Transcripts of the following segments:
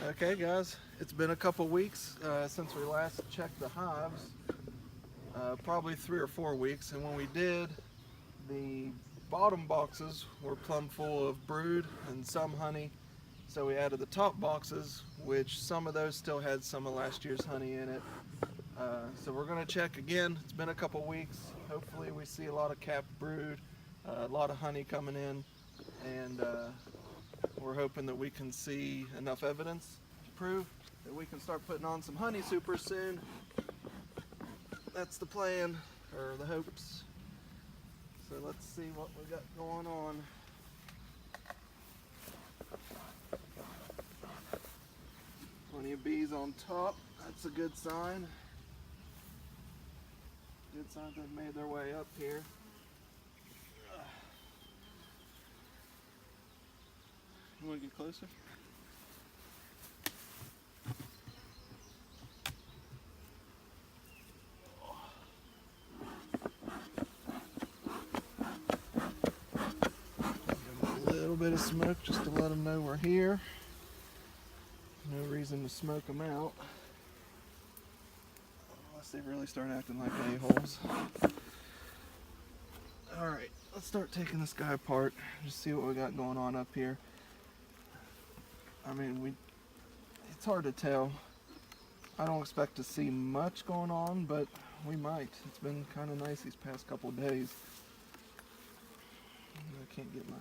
Okay guys, it's been a couple weeks since we last checked the hives, probably 3 or 4 weeks, and when we did, the bottom boxes were plumb full of brood and some honey, so we added the top boxes, which some of those still had some of last year's honey in it. So we're going to check again. It's been a couple weeks. Hopefully we see a lot of capped brood, a lot of honey coming in, and we're hoping that we can see enough evidence to prove that we can start putting on some honey super soon. That's the plan, or the hopes. So let's see what we got going on. Plenty of bees on top. That's a good sign. Good sign they've made their way up here. You want to get closer? Give them a little bit of smoke just to let them know we're here. No reason to smoke them out unless they really start acting like a-holes. Alright, let's start taking this guy apart, just see what we got going on up here. I mean, it's hard to tell. I don't expect to see much going on, but we might. It's been kind of nice these past couple of days. I can't get my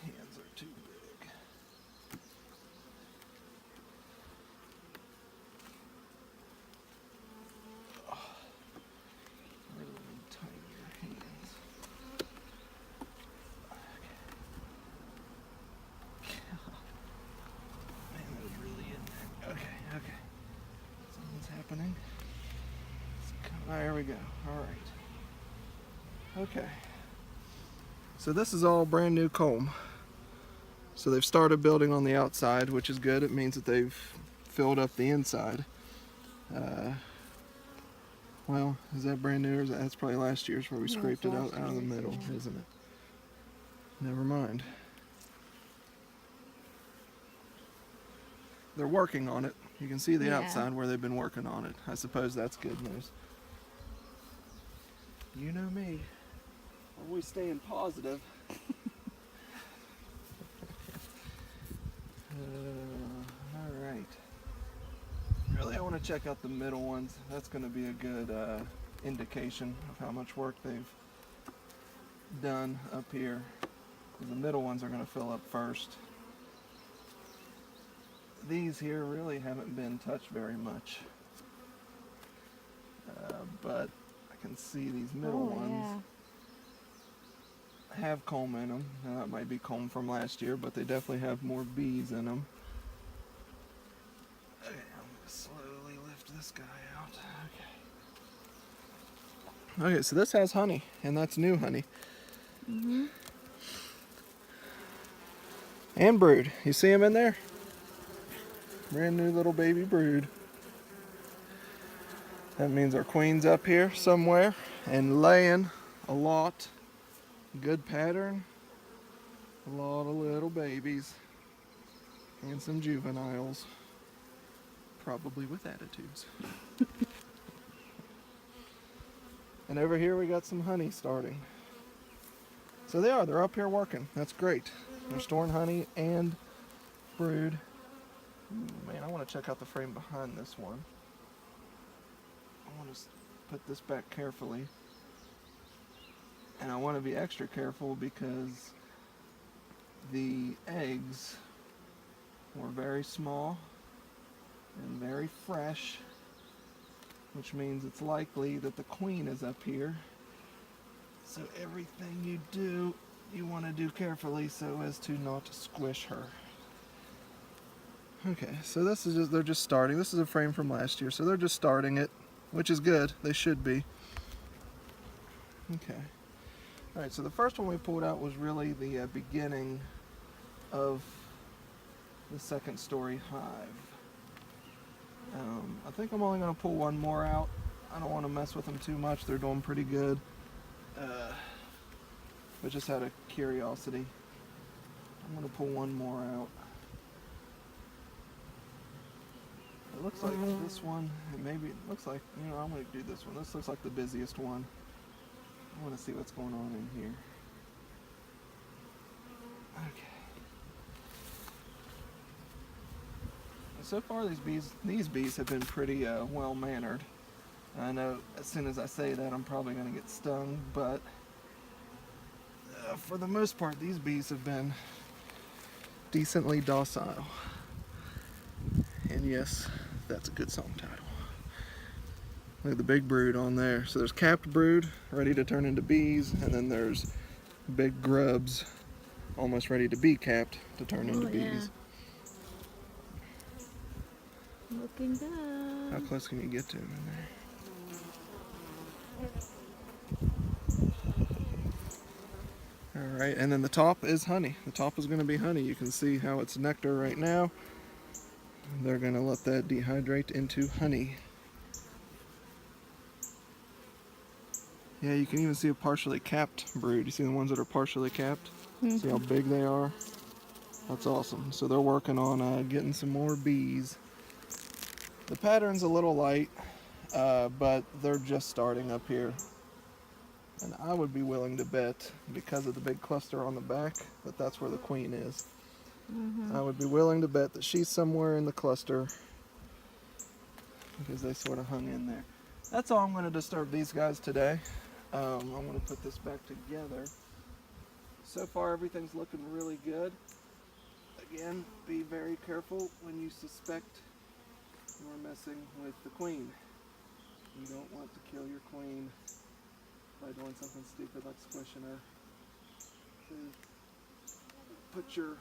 hands are too big. Oh, really need tinier hands. Man, that was really in there. Okay. Something's happening. There we go. Alright. Okay. So this is all brand new comb. So they've started building on the outside, which is good. It means that they've filled up the inside. Well, is that brand new, or that's probably last year's where we scraped it out of the middle, isn't it? Never mind. They're working on it. You can see the outside where they've been working on it. I suppose that's good news. You know me. Always staying positive. Alright. Really, I want to check out the middle ones. That's going to be a good indication of how much work they've done up here. The middle ones are going to fill up first. These here really haven't been touched very much. But I can see these middle ones have comb in them. Now that might be comb from last year, but they definitely have more bees in them. Okay, I'm going to slowly lift this guy out. Okay, so this has honey, and that's new honey. And brood. You see them in there? Brand new little baby brood. That means our queen's up here somewhere and laying a lot. Good pattern. A lot of little babies. And some juveniles. Probably with attitudes. And over here we got some honey starting. So they're up here working. That's great. They're storing honey and brood. Ooh, man, I want to check out the frame behind this one. I want to put this back carefully. And I want to be extra careful because the eggs were very small and very fresh, which means it's likely that the queen is up here. So everything you do, you want to do carefully so as to not squish her. Okay, so this is they're just starting. This is a frame from last year, so they're just starting it, which is good. They should be. Okay. Alright, so the first one we pulled out was really the beginning of the second story hive. I think I'm only going to pull one more out. I don't want to mess with them too much. They're doing pretty good. But just out of curiosity, I'm going to pull one more out. it looks like this one, and maybe it looks like, you know, I'm going to do this one. This looks like the busiest one. I want to see what's going on in here. Okay. So far these bees have been pretty well mannered. I know as soon as I say that I'm probably going to get stung, but for the most part these bees have been decently docile. And yes, that's a good song title. Look at the big brood on there. So there's capped brood ready to turn into bees, and then there's big grubs almost ready to be capped to turn into bees. Looking good. How close can you get to them in there? Alright, and then the top is honey. The top is going to be honey. You can see how it's nectar right now. They're going to let that dehydrate into honey. Yeah, you can even see a partially capped brood. You see the ones that are partially capped? Mm-hmm. See how big they are? That's awesome. So they're working on getting some more bees. The pattern's a little light, but they're just starting up here. And I would be willing to bet, because of the big cluster on the back, that that's where the queen is. Mm-hmm. I would be willing to bet that she's somewhere in the cluster, because they sort of hung in there. That's all I'm going to disturb these guys today. I'm going to put this back together. So far everything's looking really good. Again, be very careful when you suspect you're messing with the queen. You don't want to kill your queen by doing something stupid like squishing her. So put your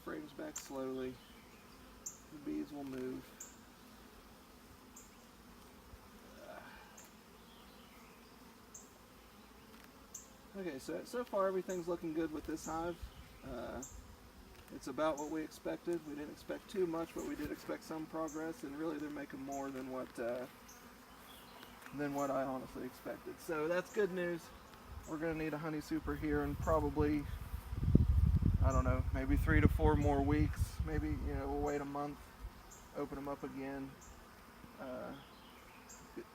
frames back slowly. The bees will move. Okay, so far everything's looking good with this hive. It's about what we expected. We didn't expect too much, but we did expect some progress, and really they're making more than what I honestly expected. So that's good news. We're going to need a honey super here in probably, I don't know, maybe 3 to 4 more weeks. Maybe, you know, we'll wait a month, open them up again.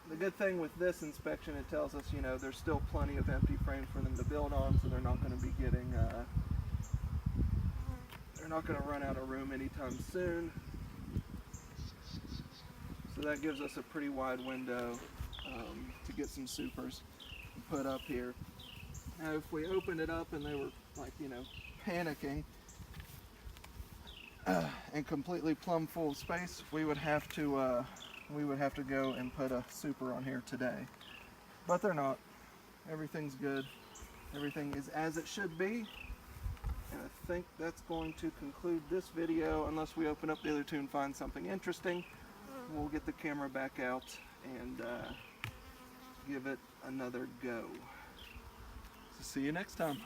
The good thing with this inspection, it tells us, you know, there's still plenty of empty frames for them to build on, so they're not going to be getting, they're not going to run out of room anytime soon. So that gives us a pretty wide window to get some supers put up here. Now, if we opened it up and they were, like, you know, panicking and completely plumb full of space, we would have to go and put a super on here today. But they're not. Everything's good. Everything is as it should be. And I think that's going to conclude this video, unless we open up the other two and find something interesting. We'll get the camera back out and give it another go. So see you next time.